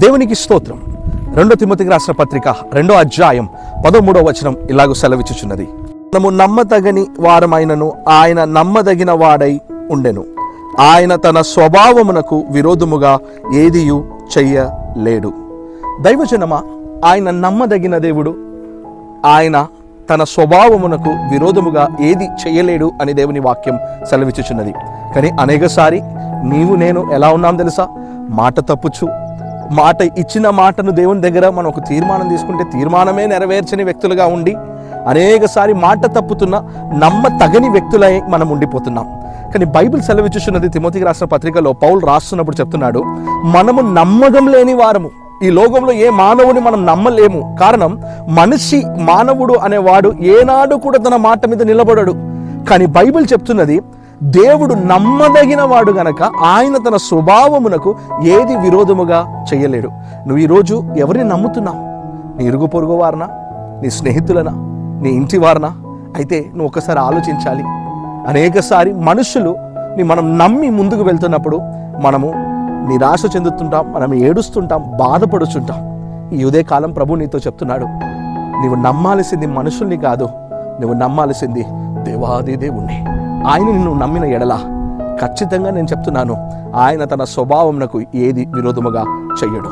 దేవునికి స్తోత్రం. 2 తిమోతికి రాసిన పత్రిక 2వ అధ్యాయం 13వ వచనం ఇలాగూ సెలవిచ్చుచున్నది. మనము నమ్మదగని వారమైనను ఆయన నమ్మదగిన వాడై ఉండెను. ఆయన తన స్వభావమునకు విరోధముగా ఏదియు చెయ్యలేడు. దైవజనమా, ఆయన నమ్మదగిన దేవుడు. ఆయన తన స్వభావమునకు విరోధముగా ఏది చెయ్యలేడు అని దేవుని వాక్యం సెలవిచ్చుచున్నది. కానీ అనేకసారి నీవు నేను ఎలా ఉన్నాం తెలుసా? మాట తప్పుచు, మాట ఇచ్చిన మాటను దేవుని దగ్గర మనం ఒక తీర్మానం తీసుకుంటే తీర్మానమే నెరవేర్చని వ్యక్తులుగా ఉండి అనేకసారి మాట తప్పుతున్న నమ్మతగని వ్యక్తులై మనం ఉండిపోతున్నాం. కానీ బైబిల్ సెలవిచ్చుచున్నది, తిమోతికి రాసిన పత్రికలో పౌలు రాస్తున్నప్పుడు చెప్తున్నాడు, మనము నమ్మకం లేని వారము. ఈ లోకంలో ఏ మానవుని మనం నమ్మలేము. కారణం, మనిషి మానవుడు అనేవాడు ఏనాడు కూడా తన మాట మీద నిలబడడు. కానీ బైబిల్ చెప్తున్నది, దేవుడు నమ్మదగిన వాడు గనక ఆయన తన స్వభావమునకు ఏది విరోధముగా చేయలేడు. నువ్వు ఈరోజు ఎవరిని నమ్ముతున్నావు? నీ ఇరుగు పొరుగు వారనా? నీ స్నేహితులనా? నీ ఇంటి వారనా? అయితే నువ్వు ఒకసారి ఆలోచించాలి. అనేకసారి మనుషులు మనం నమ్మి ముందుకు వెళ్తున్నప్పుడు మనము నిరాశ చెందుతుంటాం, మనం ఏడుస్తుంటాం, బాధపడుతుంటాం. ఈ ఉదయకాలం ప్రభు నీతో చెప్తున్నాడు, నీవు నమ్మాల్సింది మనుషుల్ని కాదు, నువ్వు నమ్మాల్సింది దేవాది దేవుణ్ణి. ఆయన నిన్ను నమ్మిన ఎడల ఖచ్చితంగా నేను చెప్తున్నాను, ఆయన తన స్వభావమునకు ఏది విరోధముగా చెయ్యడు.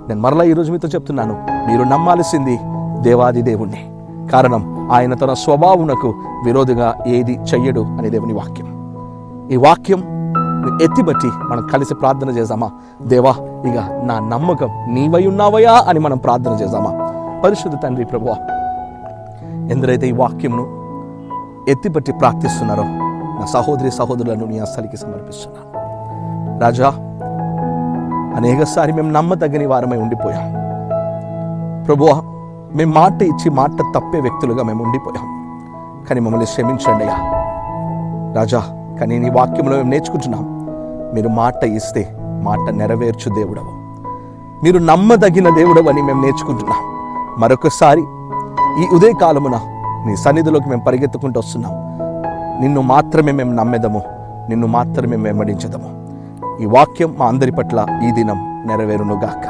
నేను మరలా ఈరోజు మీతో చెప్తున్నాను, మీరు నమ్మాల్సింది దేవాది దేవుణ్ణి. కారణం, ఆయన తన స్వభావమునకు విరోధంగా ఏది చెయ్యడు అని దేవుని వాక్యం. ఈ వాక్యం ఎత్తిబట్టి మనం కలిసి ప్రార్థన చేద్దామా? దేవా, ఇక నా నమ్మకం నీవై ఉన్నావయా అని మనం ప్రార్థన చేద్దామా? పరిశుద్ధ తండ్రి ప్రభువా, ఎందరైతే ఈ వాక్యమును ఎత్తిబట్టి ప్రార్థిస్తున్నారో నా సహోదరి సహోదరులను నీ అస్సలికి సమర్పిస్తున్నాను. రాజా, అనేకసారి మేము నమ్మదగని వారమై ఉండిపోయాం ప్రభువా. మేము మాట ఇచ్చి మాట తప్పే వ్యక్తులుగా మేము ఉండిపోయాం. కానీ మమ్మల్ని క్షమించండి అయ్యా రాజా. కానీ నీ వాక్యంలో మేము నేర్చుకుంటున్నాం, మీరు మాట ఇస్తే మాట నెరవేర్చు దేవుడవు, మీరు నమ్మదగిన దేవుడవు అని మేము నేర్చుకుంటున్నాం. మరొకసారి ఈ ఉదయకాలమున నీ సన్నిధిలోకి మేము పరిగెత్తుకుంటూ వస్తున్నాం. నిన్ను మాత్రమే మేము నమ్మెదము, నిన్ను మాత్రమే మేము వెంబడించదము. ఈ వాక్యం మా అందరి పట్ల ఈ దినం నెరవేరునుగాక.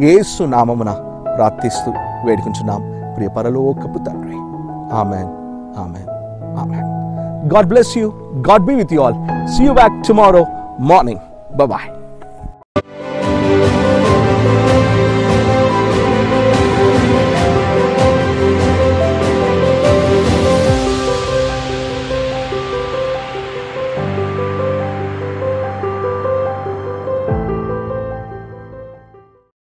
యేసు నామమున ప్రార్థిస్తూ వేడుకుంటున్నాం ప్రియ పరలోకపు తండ్రి. Amen, amen, amen. God bless you. God be with you all. See you back tomorrow morning. Bye-bye.